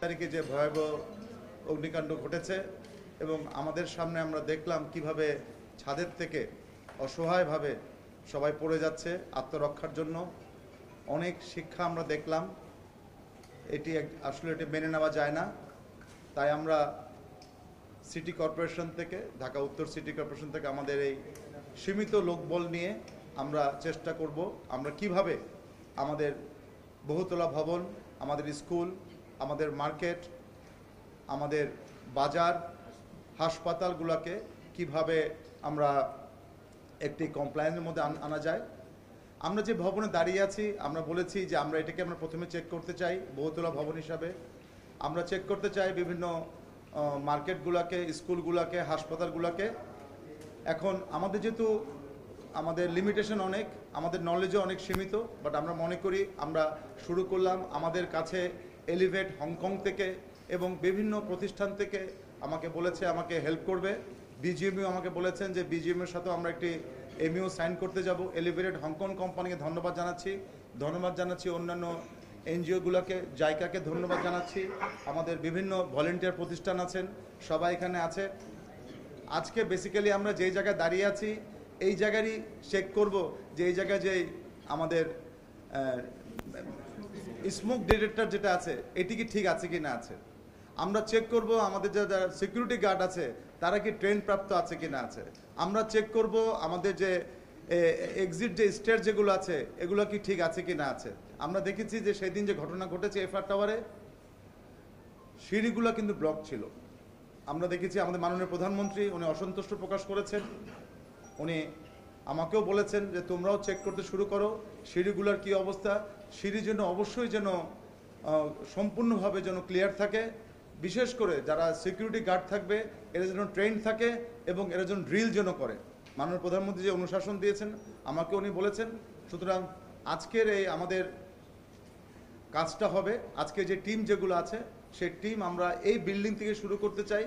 তারিখে যে ভয়াবহ অগ্নিকাণ্ড ঘটেছে এবং আমাদের সামনে আমরা দেখলাম কিভাবে ছাদের থেকে অসহায়ভাবে সবাই পড়ে যাচ্ছে আত্মরক্ষার জন্য। অনেক শিক্ষা আমরা দেখলাম, আসলে এটি মেনে নেওয়া যায় না। তাই আমরা সিটি কর্পোরেশন থেকে, ঢাকা উত্তর সিটি কর্পোরেশন থেকে আমাদের এই সীমিত লোকবল নিয়ে আমরা চেষ্টা করব আমরা কিভাবে আমাদের বহুতলা ভবন, আমাদের স্কুল, আমাদের মার্কেট, আমাদের বাজার, হাসপাতালগুলোকে কিভাবে আমরা একটি কমপ্লায়েন্সের মধ্যে আনা যায়। আমরা যে ভবনে দাঁড়িয়ে আছি, আমরা বলেছি যে আমরা এটাকে প্রথমে চেক করতে চাই বহুতলা ভবন হিসাবে। আমরা চেক করতে চাই বিভিন্ন মার্কেটগুলোকে, স্কুলগুলোকে, হাসপাতালগুলোকে। এখন আমাদের যেহেতু আমাদের লিমিটেশন অনেক, আমাদের নলেজও অনেক সীমিত, বাট আমরা মনে করি আমরা শুরু করলাম। আমাদের কাছে এলিভেট হংকং থেকে এবং বিভিন্ন প্রতিষ্ঠান থেকে আমাকে বলেছে আমাকে হেল্প করবে। বিজিএমইউ আমাকে বলেছেন যে বিজিএমইউর সাথেও আমরা একটি এমইউ সাইন করতে যাব। এলিভেটেড হংকং কোম্পানিকে ধন্যবাদ জানাচ্ছি অন্যান্য এনজিওগুলোকে, জাইকাকে ধন্যবাদ জানাচ্ছি। আমাদের বিভিন্ন ভলেন্টিয়ার প্রতিষ্ঠান আছেন, সবাই এখানে আছে। আজকে বেসিক্যালি আমরা যেই জায়গায় দাঁড়িয়ে আছি এই জায়গারই চেক করব যে এই জায়গায় যে আমাদের স্মোক ডিটেক্টর যেটা আছে এটি কি ঠিক আছে কি না আছে। আমরা চেক করব আমাদের যারা সিকিউরিটি গার্ড আছে তারা কি ট্রেন প্রাপ্ত আছে কি না আছে। আমরা চেক করব আমাদের যে এক্সিট যে স্টেয়ার যেগুলো আছে এগুলো কি ঠিক আছে কি না আছে। আমরা দেখেছি যে সেদিন যে ঘটনা ঘটেছে এফআর টাওয়ারে, সিঁড়িগুলো কিন্তু ব্লক ছিল। আমরা দেখেছি আমাদের মাননীয় প্রধানমন্ত্রী উনি অসন্তুষ্ট প্রকাশ করেছেন। উনি আমাকেও বলেছেন যে তোমরাও চেক করতে শুরু করো সিঁড়িগুলোর কি অবস্থা। সিঁড়ি যেন অবশ্যই যেন সম্পূর্ণভাবে যেন ক্লিয়ার থাকে, বিশেষ করে যারা সিকিউরিটি গার্ড থাকবে এরা যেন ট্রেন থাকে এবং এরা যেন ড্রিল যেন করে। মাননীয় প্রধানমন্ত্রী যে অনুশাসন দিয়েছেন আমাকে উনি বলেছেন। সুতরাং আজকের এই আমাদের কাজটা হবে, আজকে যে টিম যেগুলো আছে সেই টিম আমরা এই বিল্ডিং থেকে শুরু করতে চাই।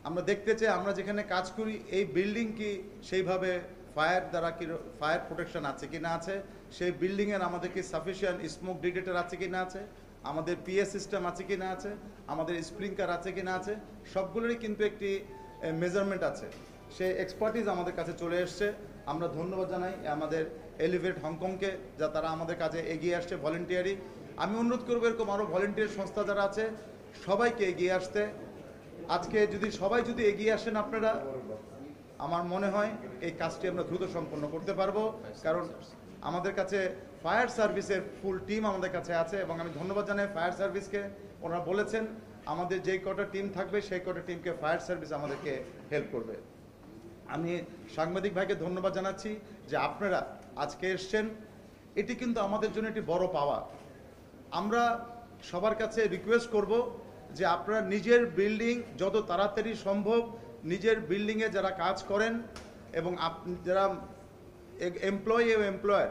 আমরা দেখতে চাই আমরা যেখানে কাজ করি এই বিল্ডিং কি সেইভাবে ফায়ার দ্বারা কি ফায়ার প্রোটেকশন আছে কি না আছে, সেই বিল্ডিংয়ের আমাদের কি সাফিসিয়েন্ট স্মোক ডিটেক্টর আছে কি না আছে, আমাদের পিএস সিস্টেম আছে কি না আছে, আমাদের স্প্রিংকার আছে কি না আছে, সবগুলোরই কিন্তু একটি মেজারমেন্ট আছে। সেই এক্সপার্টিস আমাদের কাছে চলে এসছে। আমরা ধন্যবাদ জানাই আমাদের এলিভেট হংকংকে যা তারা আমাদের কাজে এগিয়ে আসছে ভলেন্টিয়ারি। আমি অনুরোধ করবো এরকম আরও ভলেন্টিয়ার সংস্থা যারা আছে সবাইকে এগিয়ে আসতে। আজকে সবাই যদি এগিয়ে আসেন আপনারা, আমার মনে হয় এই কাজটি আমরা দ্রুত সম্পন্ন করতে পারবো। কারণ আমাদের কাছে ফায়ার সার্ভিসের ফুল টিম আমাদের কাছে আছে এবং আমি ধন্যবাদ জানাই ফায়ার সার্ভিসকে। ওনারা বলেছেন আমাদের যেই কটা টিম থাকবে সেই কটা টিমকে ফায়ার সার্ভিস আমাদেরকে হেল্প করবে। আমি সাংবাদিক ভাইকে ধন্যবাদ জানাচ্ছি যে আপনারা আজকে এসছেন, এটি কিন্তু আমাদের জন্য একটি বড় পাওয়া। আমরা সবার কাছে রিকোয়েস্ট করব যে আপনারা নিজের বিল্ডিং যত তাড়াতাড়ি সম্ভব নিজের বিল্ডিংয়ে যারা কাজ করেন এবং যারা এমপ্লয়ি এবং এমপ্লয়ার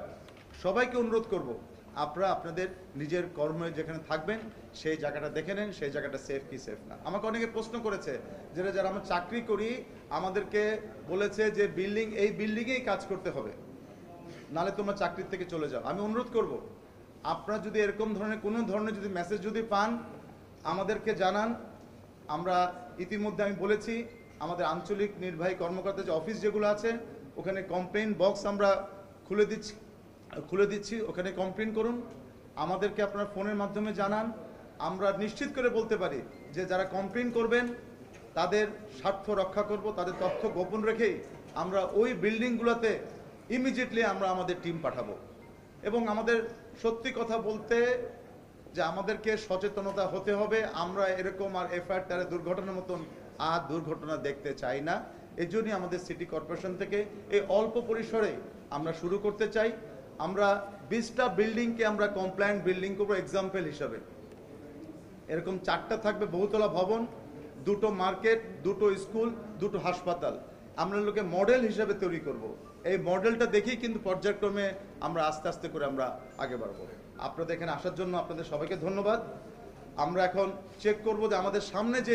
সবাইকে অনুরোধ করব আপনারা আপনাদের নিজের কর্মে যেখানে থাকবেন সেই জায়গাটা দেখে নেন, সেই জায়গাটা সেফ কি সেফ না। আমাকে অনেকে প্রশ্ন করেছে যারা আমরা চাকরি করি আমাদেরকে বলেছে যে এই বিল্ডিংয়েই কাজ করতে হবে, নাহলে তোমরা চাকরির থেকে চলে যাও। আমি অনুরোধ করব আপনারা যদি এরকম ধরনের কোনো ধরনের যদি মেসেজ যদি পান আমাদেরকে জানান। আমরা ইতিমধ্যে আমি বলেছি আমাদের আঞ্চলিক নির্বাহী কর্মকর্তা যে অফিস যেগুলো আছে ওখানে কমপ্লেইন বক্স আমরা খুলে দিচ্ছি, ওখানে কমপ্লেইন করুন। আমাদেরকে আপনারা ফোনের মাধ্যমে জানান। আমরা নিশ্চিত করে বলতে পারি যে যারা কমপ্লেইন করবেন তাদের স্বার্থ রক্ষা করব, তাদের তথ্য গোপন রেখেই আমরা ওই বিল্ডিংগুলোতে ইমিডিয়েটলি আমরা আমাদের টিম পাঠাবো। এবং আমাদের সত্যি কথা বলতে যে আমাদেরকে সচেতনতা হতে হবে। আমরা এরকম আর এফআইআর টারে দুর্ঘটনার মতন আর দুর্ঘটনা দেখতে চাই না। এই জন্যই আমাদের সিটি কর্পোরেশন থেকে এই অল্প পরিসরে আমরা শুরু করতে চাই। আমরা 20টা বিল্ডিংকে আমরা কমপ্লায়েন্ট বিল্ডিং করবো এক্সাম্পল হিসাবে। এরকম 4টা থাকবে বহুতলা ভবন, 2টো মার্কেট, 2টো স্কুল, 2টো হাসপাতাল। আমরা লোকে মডেল হিসাবে তৈরি করব। এই মডেলটা দেখেই কিন্তু পর্যায়ক্রমে আমরা আস্তে আস্তে করে আমরা আগে বাড়বো। আপনাদের এখানে আসার জন্য আপনাদের সবাইকে ধন্যবাদ। আমরা এখন চেক করব যে আমাদের সামনে যে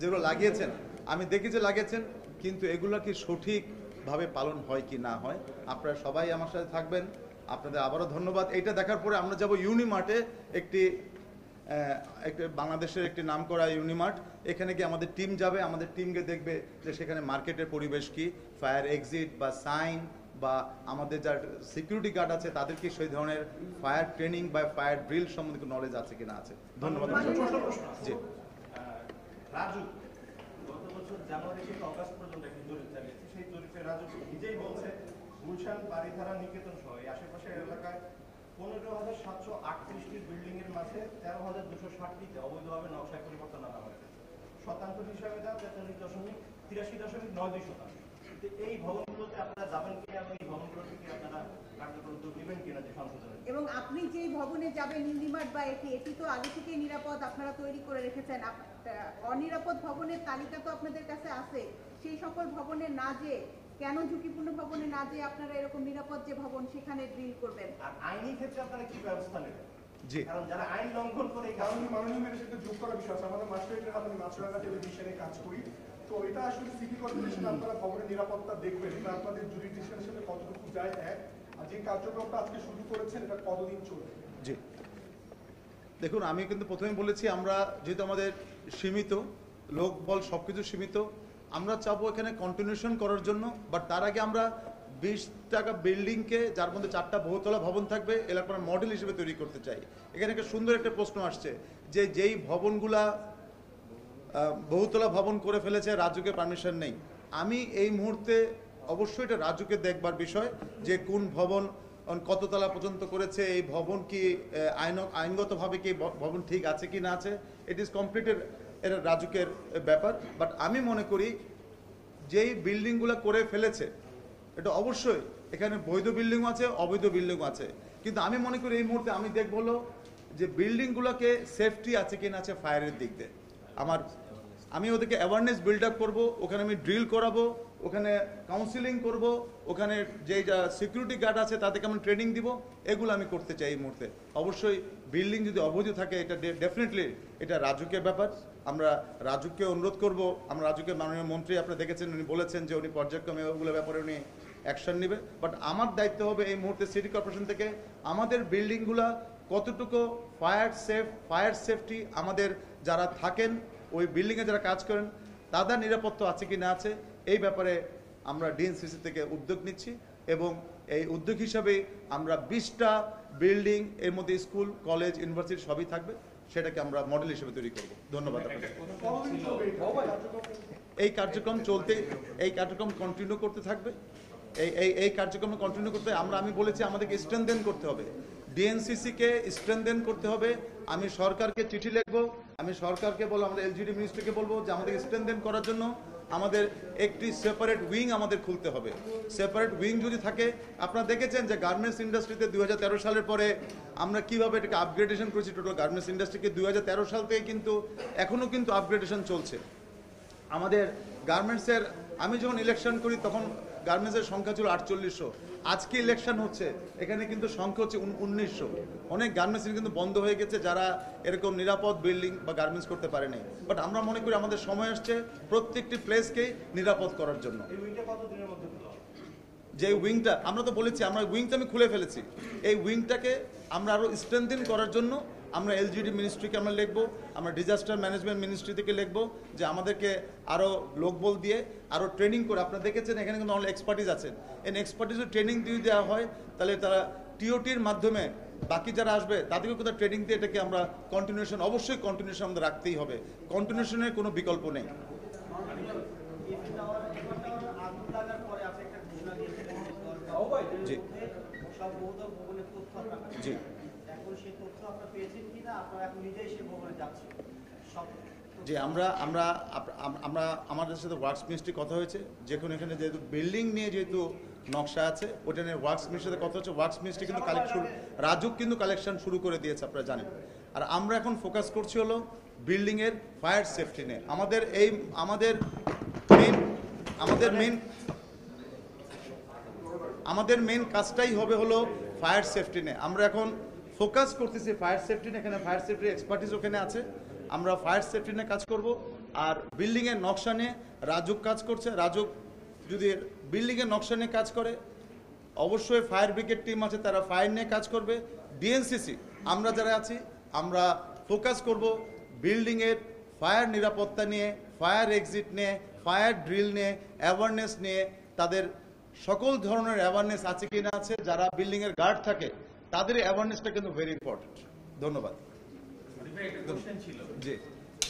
যেগুলো লাগিয়েছেন, আমি দেখি যে লাগিয়েছেন, কিন্তু এগুলো কি সঠিকভাবে পালন হয় কি না হয়। আপনারা সবাই আমার সাথে থাকবেন। আপনাদের আবারও ধন্যবাদ। এইটা দেখার পরে আমরা যাব ইউনিমার্টে একটি একটা বাংলাদেশের একটি নামকরা ইউনিমার্ট, এখানে গিয়ে আমাদের টিম যাবে, আমাদের টিমকে দেখবে যে সেখানে মার্কেটের পরিবেশ কি, ফায়ার এক্সিট বা সাইন বা আমাদের যার সিকিউরিটি গার্ড আছে তাদের কি সেই ধরনের ফায়ার ট্রেনিং বা ফায়ার ড্রিল সম্বন্ধে নলেজ আছে কিনা আছে। ধন্যবাদ। জি রাজু গত বছর জানুয়ারি থেকে অগাস্ট পর্যন্ত একটি জরিপ চালিয়েছে। সেই জরিপে রাজু নিজেই বলছে গুলশান, বারিধারা, নিকেতন সহ এই আশেপাশের এলাকায় 15,738টি বিল্ডিং এর মাঝে 13,260টিতে অবৈধভাবে নকশায় পরিবর্তন আনা হয়েছে। শতাংশ হিসাবে যা 83.9%। এই ভবনগুলোতে আপনারা যাবেন কিনা এবং এই ভবনগুলো থেকে আপনারা কার্যকর উদ্যোগ নেবেন কিনা যে সংশোধনের? এবং আপনি যেই ভবনে যাবেন ইউনিমার্ট বা এটি তো আগে থেকে নিরাপদ আপনারা তৈরি করে রেখেছেন, অনিরাপদ ভবনের তালিকা তো আপনাদের কাছে আছে। সেই সকল ভবনে না যেয়ে কেন ঝুঁকিপূর্ণ ভবনে না যেয়ে আপনারা এরকম নিরাপদ যে ভবন সেখানে ড্রিল করবেন? আর আইনি ক্ষেত্রে আপনারা কি ব্যবস্থা নেবেন? জি, কারণ যারা আইন লঙ্ঘন করে মাননীয় মেয়ের সাথে যোগ করার বিষয় আছে। আমাদের মাস্টারেটের আমি মাছরাঙা টেলিভিশনে কাজ করি, তো এটা আসলে সিটি কর্পোরেশন আপনারা ভবনের নিরাপত্তা দেখবেন, এটা আপনাদের জুরিডিকশনের সাথে কতটুকু যায় এক, আর যে কার্যক্রমটা আজকে শুরু করেছেন এটা কতদিন চলবে? জি, দেখুন আমি কিন্তু প্রথমে বলেছি আমরা যেহেতু আমাদের সীমিত লোকবল সব কিছু সীমিত, আমরা চাবো এখানে কন্টিনিউশন করার জন্য। বাট তার আগে আমরা 20 টাকা বিল্ডিংকে, যার মধ্যে 4টা বহুতলা ভবন থাকবে, এলাকার মডেল হিসেবে তৈরি করতে চাই। এখানে একটা সুন্দর একটা প্রশ্ন আসছে যে যেই ভবনগুলা বহুতলা ভবন করে ফেলেছে রাজুকে পারমিশন নেই। আমি এই মুহূর্তে অবশ্যই এটা রাজুকে দেখবার বিষয় যে কোন ভবন কততলা পর্যন্ত করেছে, এই ভবন কি আইনগতভাবে কি ভবন ঠিক আছে কি না আছে, ইট ইজ কমপ্লিটেড, এটা রাজুকের ব্যাপার। বাট আমি মনে করি যেই বিল্ডিংগুলো করে ফেলেছে এটা অবশ্যই এখানে বৈধ বিল্ডিংও আছে, অবৈধ বিল্ডিংও আছে, কিন্তু আমি মনে করি এই মুহূর্তে আমি দেখব হলো যে বিল্ডিংগুলোকে সেফটি আছে কি না আছে ফায়ারের দিক দিয়ে। আমি ওদেরকে অ্যাওয়ারনেস বিল্ড আপ করবো, ওখানে আমি ড্রিল করাবো, ওখানে কাউন্সিলিং করব, ওখানে যে সিকিউরিটি গার্ড আছে তাদেরকে আমি ট্রেনিং দিব, এগুলো আমি করতে চাই এই মুহূর্তে। অবশ্যই বিল্ডিং যদি অবৈধ থাকে এটা ডেফিনেটলি এটা রাজুকের ব্যাপার। আমরা রাজুককে অনুরোধ করব, আমরা রাজুকে মাননীয় মন্ত্রী আপনারা দেখেছেন উনি বলেছেন যে উনি পর্যায়ক্রমে ওগুলোর ব্যাপারে উনি অ্যাকশন নেবে। বাট আমার দায়িত্ব হবে এই মুহূর্তে সিটি কর্পোরেশন থেকে আমাদের বিল্ডিংগুলা কতটুকু ফায়ার সেফটি, আমাদের যারা থাকেন ওই বিল্ডিংয়ে যারা কাজ করেন তাদের নিরাপত্তা আছে কি না আছে, এই ব্যাপারে আমরা ডিএনসিসি থেকে উদ্যোগ নিচ্ছি এবং এই উদ্যোগ হিসাবে আমরা 20টা বিল্ডিং এর মধ্যে স্কুল, কলেজ, ইউনিভার্সিটি সবই থাকবে, সেটাকে আমরা মডেল হিসেবে তৈরি করব। ধন্যবাদ আপনাকে। এই কার্যক্রম কন্টিনিউ করতে থাকবে, এই কার্যক্রম কন্টিনিউ করতে আমি বলেছি আমাদেরকে স্ট্রেনথেন করতে হবে, ডিএনসিসিকে স্ট্রেনথেন করতে হবে। আমি সরকারকে চিঠি লিখবো, আমি সরকারকে বলবো, আমাদের এলজিডি মিনিস্ট্রিকে বলবো যে আমাদের স্ট্রেনথেন করার জন্য আমাদের একটি সেপারেট উইং আমাদের খুলতে হবে। সেপারেট উইং যদি থাকে, আপনারা দেখেছেন যে গার্মেন্টস ইন্ডাস্ট্রিতে 2013 সালের পরে আমরা কিভাবে এটাকে আপগ্রেডেশন করেছি, টোটাল গার্মেন্টস ইন্ডাস্ট্রিকে 2013 সাল থেকে কিন্তু এখনও কিন্তু আপগ্রেডেশন চলছে আমাদের গার্মেন্টসের। আমি যখন ইলেকশন করি তখন গার্মেন্টসের সংখ্যা ছিল 4800, আজকে ইলেকশন হচ্ছে এখানে কিন্তু সংখ্যা হচ্ছে 1900। অনেক গার্মেন্টস কিন্তু বন্ধ হয়ে গেছে যারা এরকম নিরাপদ বিল্ডিং বা গার্মেন্টস করতে পারেনি। বাট আমরা মনে করি আমাদের সময় আসছে প্রত্যেকটি প্লেসকেই নিরাপদ করার জন্য। যে উইংটা আমরা তো বলেছি, আমরা উইংটা আমি খুলে ফেলেছি, এই উইংটাকে আমরা আরও স্ট্রেনথেন করার জন্য আমরা এলজিডি মিনিস্ট্রিকে আমরা লিখবো, আমরা ডিজাস্টার ম্যানেজমেন্ট মিনিস্ট্রি থেকে লিখবো যে আমাদেরকে আরও লোকবল দিয়ে আরও ট্রেনিং করে, আপনারা দেখেছেন এখানে কিন্তু অনেক এক্সপার্টিস আছেন, এই এক্সপার্টিসের ট্রেনিং দিয়ে দেওয়া হয় তাহলে তারা টিওটির মাধ্যমে বাকি যারা আসবে তাদেরকে কোথাও ট্রেনিং দিয়ে এটাকে আমরা কন্টিনিউশন, অবশ্যই কন্টিনিউশন আমাদের রাখতেই হবে, কন্টিনিউশনের কোনো বিকল্প নেই। জি জি, জি আমরা আমাদের সাথে ওয়ার্কস মিনিস্ট্রি কথা হয়েছে, যেখানে এখানে যেহেতু বিল্ডিং নিয়ে যেহেতু নকশা আছে ওটা নিয়ে ওয়ার্কস মিনিস্ট্রির সাথে কথা হচ্ছে। ওয়ার্কস মিনিস্ট্রি কিন্তু রাজুক কিন্তু কালেকশন শুরু করে দিয়েছে আপনারা জানেন। আর আমরা এখন ফোকাস করছি হলো বিল্ডিংয়ের ফায়ার সেফটি নিয়ে। আমাদের মেন কাজটাই হবে হলো ফায়ার সেফটি নিয়ে। আমরা এখন ফোকাস করতেছি ফায়ার সেফটি নিয়ে, এখানে ফায়ার সেফটির এক্সপার্টিস ওখানে আছে, আমরা ফায়ার সেফটি নিয়ে কাজ করব। আর বিল্ডিংয়ের নকশা নিয়ে রাজুক কাজ করছে, রাজুক যদি বিল্ডিংয়ের নকশা নিয়ে কাজ করে অবশ্যই ফায়ার ব্রিগেড টিম আছে তারা ফায়ার নিয়ে কাজ করবে। ডিএনসিসি আমরা যারা আছি আমরা ফোকাস করব বিল্ডিংয়ের ফায়ার নিরাপত্তা নিয়ে, ফায়ার এক্সিট নিয়ে, ফায়ার ড্রিল নিয়ে, অ্যাওয়ারনেস নিয়ে। তাদের সকল ধরনের অ্যাওয়ারনেস আছে কি না আছে, যারা বিল্ডিংয়ের গার্ড থাকে তাদের অ্যাওয়ারনেসটা কিন্তু ভেরি ইম্পর্টেন্ট। ধন্যবাদ। একটা কোশ্চেন ছিল, জি,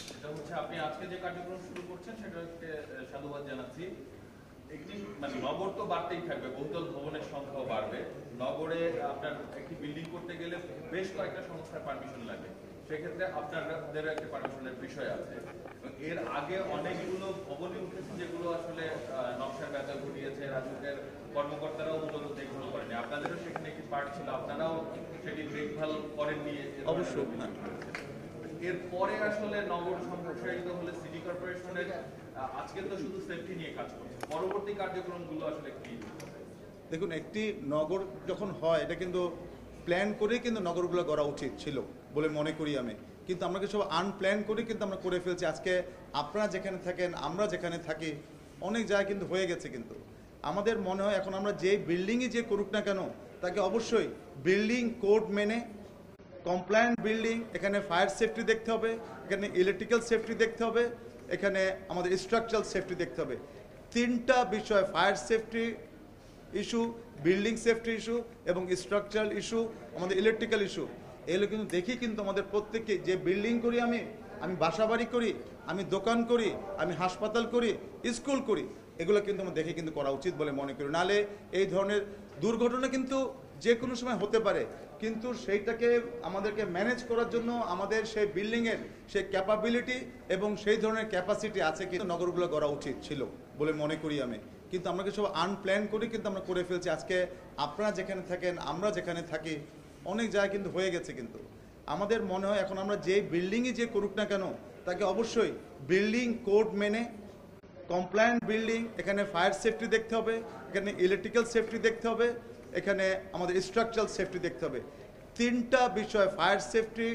সেটা হচ্ছে আপনি আজকে যে কার্যক্রম শুরু করছেন সেটাকে সাধুবাদ জানাচ্ছি। একটি মানে নগর তো বাড়তেই থাকবে, বহুতল ভবনের সংখ্যাও বাড়বে। নগরে আপনার একটি বিল্ডিং করতে গেলে বেশ কয়েকটা সংস্থার পারমিশন লাগে, সেক্ষেত্রে আপনাদেরও একটা পারমিশনের বিষয় আছে। এবং এর আগে অনেকগুলো ভবনই উঠেছে যেগুলো আসলে নকশার ব্যবহার ঘটিয়েছে, রাজুকের কর্মকর্তারাও মূলত দেখভাল করেনি। আপনাদেরও সেখানে একটি পার্ট ছিল, আপনারাও সেটি দেখভাল করেননি। অবশ্যই। এরপরে আসলে নগর সম্প্রসারিত হলে সিটি কর্পোরেশনের আজকে তো শুধু সেফটি নিয়ে কাজ করছে, পরবর্তী কার্যক্রমগুলো আসলে কি? দেখুন, একটি নগর যখন হয় এটা কিন্তু প্ল্যান করেই কিন্তু নগরগুলো গড়া উচিত ছিল বলে মনে করি আমি। কিন্তু আমরা কিছু আনপ্ল্যান করে কিন্তু আমরা করে ফেলছি। আজকে আপনারা যেখানে থাকেন, আমরা যেখানে থাকি, অনেক জায়গায় কিন্তু হয়ে গেছে। কিন্তু আমাদের মনে হয় এখন আমরা যে বিল্ডিংই যে করুক না কেন, তাকে অবশ্যই বিল্ডিং কোড মেনে কমপ্লায়েন্ট বিল্ডিং, এখানে ফায়ার সেফটি দেখতে হবে, এখানে ইলেকট্রিক্যাল সেফটি দেখতে হবে, এখানে আমাদের স্ট্রাকচারাল সেফটি দেখতে হবে। তিনটা বিষয়, fire safety issue, building safety issue এবং স্ট্রাকচারাল ইস্যু, আমাদের ইলেকট্রিক্যাল ইস্যু, এগুলো কিন্তু দেখি কিন্তু আমাদের প্রত্যেককে, যে বিল্ডিং করি আমি বাসা বাড়ি করি, আমি দোকান করি, আমি হাসপাতাল করি, স্কুল করি, এগুলো কিন্তু আমরা দেখে কিন্তু করা উচিত বলে মনে করি। নালে এই ধরনের দুর্ঘটনা কিন্তু যে কোনো সময় হতে পারে, কিন্তু সেইটাকে আমাদেরকে ম্যানেজ করার জন্য আমাদের সেই বিল্ডিংয়ের সেই ক্যাপাবিলিটি এবং সেই ধরনের ক্যাপাসিটি আছে কিন্তু নগরগুলো গড়া উচিত ছিল বলে মনে করি আমি। কিন্তু আমরা কিছু আনপ্ল্যান করে কিন্তু আমরা করে ফেলছি। আজকে আপনারা যেখানে থাকেন, আমরা যেখানে থাকি, অনেক জায়গায় কিন্তু হয়ে গেছে। কিন্তু আমাদের মনে হয় এখন আমরা যে বিল্ডিংই যে করুক না কেন, তাকে অবশ্যই বিল্ডিং কোড মেনে কমপ্লায়েন্ট বিল্ডিং, এখানে ফায়ার সেফটি দেখতে হবে, এখানে ইলেকট্রিক্যাল সেফটি দেখতে হবে, এখানে আমাদের স্ট্রাকচারাল সেফটি দেখতে হবে। তিনটা বিষয়, fire safety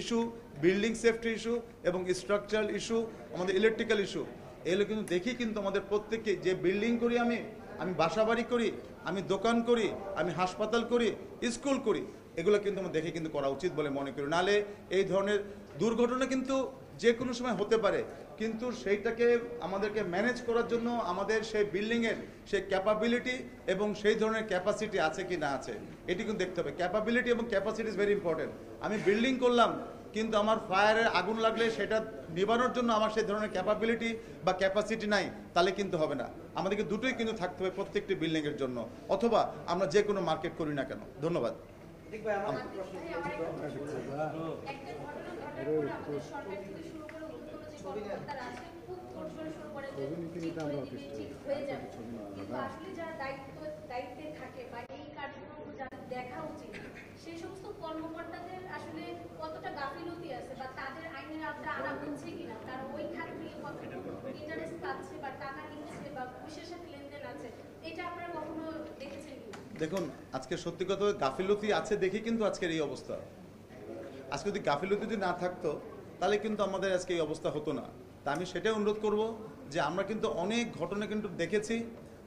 issue, building safety issue এবং স্ট্রাকচারাল ইস্যু, আমাদের ইলেকট্রিক্যাল ইস্যু, এগুলো কিন্তু দেখি কিন্তু আমাদের প্রত্যেককে, যে বিল্ডিং করি আমি বাসা বাড়ি করি, আমি দোকান করি, আমি হাসপাতাল করি, স্কুল করি, এগুলো কিন্তু আমরা দেখে কিন্তু করা উচিত বলে মনে করি। নালে এই ধরনের দুর্ঘটনা কিন্তু যে কোনো সময় হতে পারে, কিন্তু সেইটাকে আমাদেরকে ম্যানেজ করার জন্য আমাদের সেই বিল্ডিংয়ের সেই ক্যাপাবিলিটি এবং সেই ধরনের ক্যাপাসিটি আছে কি না আছে, এটি কিন্তু দেখতে হবে। ক্যাপাবিলিটি এবং ক্যাপাসিটি ইজ ভেরি ইম্পর্টেন্ট। আমি বিল্ডিং করলাম, কিন্তু আমার ফায়ারের আগুন লাগলে সেটা নিবানোর জন্য আমার সেই ধরনের ক্যাপাবিলিটি বা ক্যাপাসিটি নাই, তাহলে কিন্তু হবে না। আমাদেরকে দুটোই কিন্তু থাকতে হবে প্রত্যেকটি বিল্ডিংয়ের জন্য, অথবা আমরা যে কোনো মার্কেট করি না কেন। ধন্যবাদ। দেখা উচিত সেই সমস্ত কর্মকর্তাদের আসলে কতটা গাফিলতি আছে বা তাদের আইনের আওতায় আনা হচ্ছে কিনা, তারা ওই খাত থেকে কতটুকু ইন্টারেস্ট পাচ্ছে বা টাকা নিচ্ছে বা ঘুষের সাথে লেনদেন আছে, এটা আপনারা কখনো দেখেছেন কিনা? দেখুন, আজকে সত্যি কথা গাফিলতি আছে দেখি কিন্তু আজকের এই অবস্থা। আজকে যদি গাফিলতি যদি না থাকতো তাহলে কিন্তু আমাদের আজকে এই অবস্থা হতো না। তা আমি সেটাই অনুরোধ করব যে আমরা কিন্তু অনেক ঘটনা কিন্তু দেখেছি।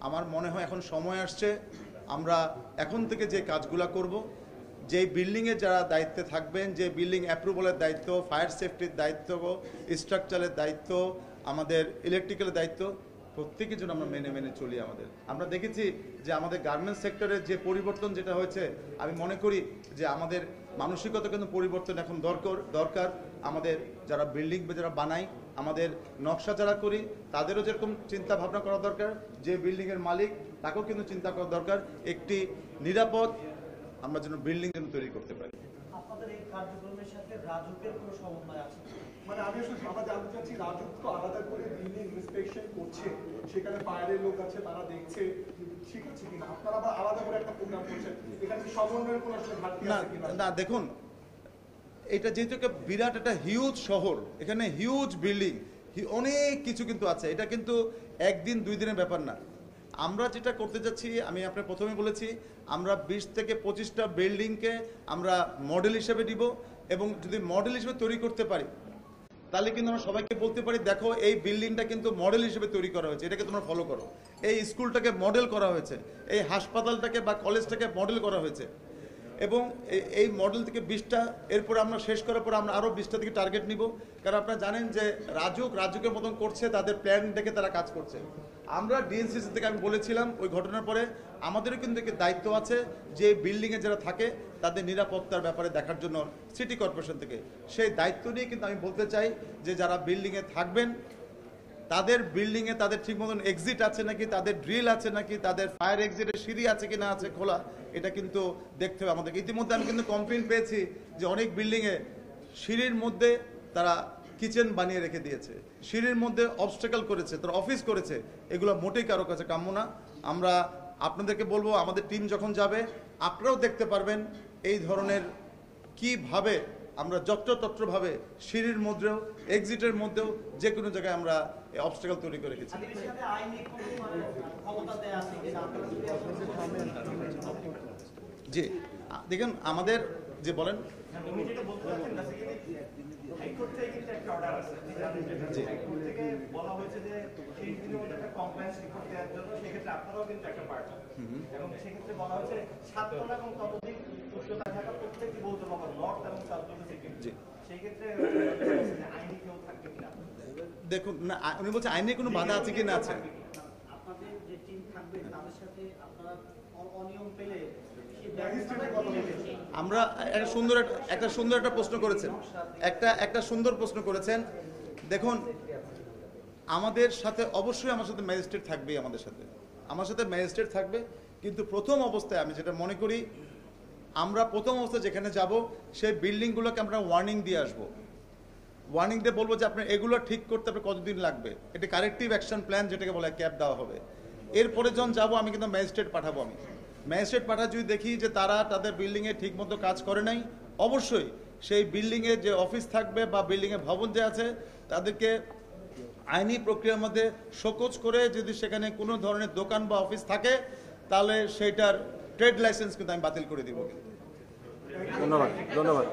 আমার মনে হয় এখন সময় আসছে আমরা এখন থেকে যে কাজগুলো করব, যে বিল্ডিংয়ে যারা দায়িত্বে থাকবেন, যে বিল্ডিং অ্যাপ্রুভালের দায়িত্ব, ফায়ার সেফটির দায়িত্ব, স্ট্রাকচারের দায়িত্ব, আমাদের ইলেকট্রিক্যালের দায়িত্ব, প্রত্যেকের জন্য আমরা মেনে চলি। আমরা দেখেছি যে আমাদের গার্মেন্টস সেক্টরের যে পরিবর্তন যেটা হয়েছে, আমি মনে করি যে আমাদের মানসিকতা কিন্তু পরিবর্তন এখন দরকার। আমাদের যারা বিল্ডিং যারা বানাই, আমাদের নকশা যারা করি, তাদেরও যেরকম চিন্তা ভাবনা করা দরকার, যে বিল্ডিংয়ের মালিক তাকেও কিন্তু চিন্তা করা দরকার, একটি নিরাপদ আমরা যেন বিল্ডিং যেন তৈরি করতে পারি। আপনাদের এই কার্যক্রমের সাথে রাজুকের কোনো সমন্বয় আছে? মানে আমি আসলে আমরা জানতে চাচ্ছি, রাজুক তো আলাদা করে বিল্ডিং ইন্সপেকশন করছে, সেখানে ফায়ারের লোক আছে, তারা দেখছে ঠিক আছে কিনা, আপনারা আবার আলাদা করে একটা প্রোগ্রাম করছেন, এখানে সমন্বয়ের কোনো আসলে ঘাটতি আছে কিনা? না, দেখুন, এটা যেহেতু একটা বিরাট একটা হিউজ শহর, এখানে হিউজ বিল্ডিং, অনেক কিছু কিন্তু আছে। এটা কিন্তু একদিন দুই দিনের ব্যাপার না। আমরা যেটা করতে যাচ্ছি, আমি আপনার প্রথমে বলেছি, আমরা 20 থেকে 25টা বিল্ডিংকে আমরা মডেল হিসেবে দিব, এবং যদি মডেল হিসেবে তৈরি করতে পারি তাহলে কিন্তু আমরা সবাইকে বলতে পারি, দেখো এই বিল্ডিংটা কিন্তু মডেল হিসেবে তৈরি করা হয়েছে, এটাকে তোমরা ফলো করো। এই স্কুলটাকে মডেল করা হয়েছে, এই হাসপাতালটাকে বা কলেজটাকে মডেল করা হয়েছে। এবং এই মডেল থেকে 20টা, এরপরে আমরা শেষ করার পর আমরা আরও 20টা থেকে টার্গেট নিব। কারণ আপনারা জানেন যে রাজুকের মতন করছে, তাদের প্ল্যান দেখে তারা কাজ করছে। আমরা ডিএনসিসি থেকে আমি বলেছিলাম ওই ঘটনার পরে আমাদেরও কিন্তু একটি দায়িত্ব আছে যে বিল্ডিংয়ে যারা থাকে তাদের নিরাপত্তার ব্যাপারে দেখার জন্য সিটি কর্পোরেশন থেকে। সেই দায়িত্ব নিয়ে কিন্তু আমি বলতে চাই যে যারা বিল্ডিংয়ে থাকবেন তাদের বিল্ডিংয়ে তাদের ঠিক মতন এক্সিট আছে নাকি, তাদের ড্রিল আছে নাকি, তাদের ফায়ার এক্সিটের সিঁড়ি আছে কি না আছে খোলা, এটা কিন্তু দেখতে হবে আমাদের। ইতিমধ্যে আমি কিন্তু কমপ্লেন পেয়েছি যে অনেক বিল্ডিংয়ে সিঁড়ির মধ্যে তারা কিচেন বানিয়ে রেখে দিয়েছে, সিঁড়ির মধ্যে অবস্টেকল করেছে, তারা অফিস করেছে। এগুলো মোটেই কারো কাছে কাম্য না। আমরা আপনাদেরকে বলবো আমাদের টিম যখন যাবে আপনারাও দেখতে পারবেন এই ধরনের কিভাবে আমরা যত্রতত্রভাবে সিঁড়ির মধ্যেও এক্সিটের মধ্যেও যে কোনো জায়গায় আমরা অবস্টেকল তৈরি করে রেখেছি। এর সাথে আইনি কোনো ক্ষমতা দেয়া আছে কিনা আপনারা যদি জি দেখুন আমাদের যে বলেন উনি যেটা বলতে চাচ্ছেন হাইকোর্ট থেকে কিন্তু একটা অর্ডার আছে, হাইকোর্ট থেকে বলা হয়েছে যে সেই দিনের মধ্যে একটা কমপ্লেন্স রিপোর্ট দেওয়ার জন্য, সেক্ষেত্রে আপনারাও কিন্তু একটা পার্ট, এবং সেক্ষেত্রে বলা হয়েছে 7 তলা এবং ততোধিক উচ্চতায় থাকা প্রত্যেকটি বহুতল ভবন নর্থ এবং সাউথ সিটি, সেই ক্ষেত্রে আইনি কেউ থাকবে কিনা? দেখুন না, উনি বলছে আইনে কোনো বাধা আছে কি না আছে। আপনাদের যে টিম থাকবে তাদের সাথে আপনারা অনিয়ম পেলে আমরা একটা সুন্দর একটা প্রশ্ন করেছেন, একটা সুন্দর প্রশ্ন করেছেন। দেখুন আমাদের সাথে অবশ্যই আমার সাথে ম্যাজিস্ট্রেট থাকবেই, আমার সাথে ম্যাজিস্ট্রেট থাকবে। কিন্তু প্রথম অবস্থায় আমি যেটা মনে করি, আমরা প্রথম অবস্থায় যেখানে যাব সেই বিল্ডিংগুলোকে আমরা ওয়ার্নিং দিয়ে আসবো। ওয়ার্নিং দিয়ে বলবো যে আপনার এগুলো ঠিক করতে আপনার কতদিন লাগবে, এটা কারেক্টিভ অ্যাকশন প্ল্যান যেটাকে বলে ক্যাপ দেওয়া হবে। এরপরে যখন যাবো আমি কিন্তু ম্যাজিস্ট্রেট পাঠাবো। আমি ম্যাজিস্ট্রেট পাঠা যদি দেখি যে তারা তাদের বিল্ডিংয়ে ঠিক মতো কাজ করে নাই, অবশ্যই সেই বিল্ডিংয়ে যে অফিস থাকবে বা বিল্ডিংয়ে ভবন যে আছে তাদেরকে আইনি প্রক্রিয়ার মধ্যে শোকজ করে যদি সেখানে কোনো ধরনের দোকান বা অফিস থাকে তাহলে সেইটার ট্রেড লাইসেন্স কিন্তু আমি বাতিল করে দিব। ধন্যবাদ ধন্যবাদ।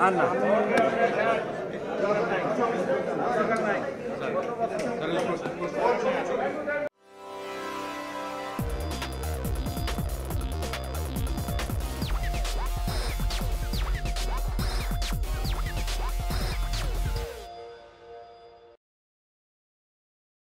আর না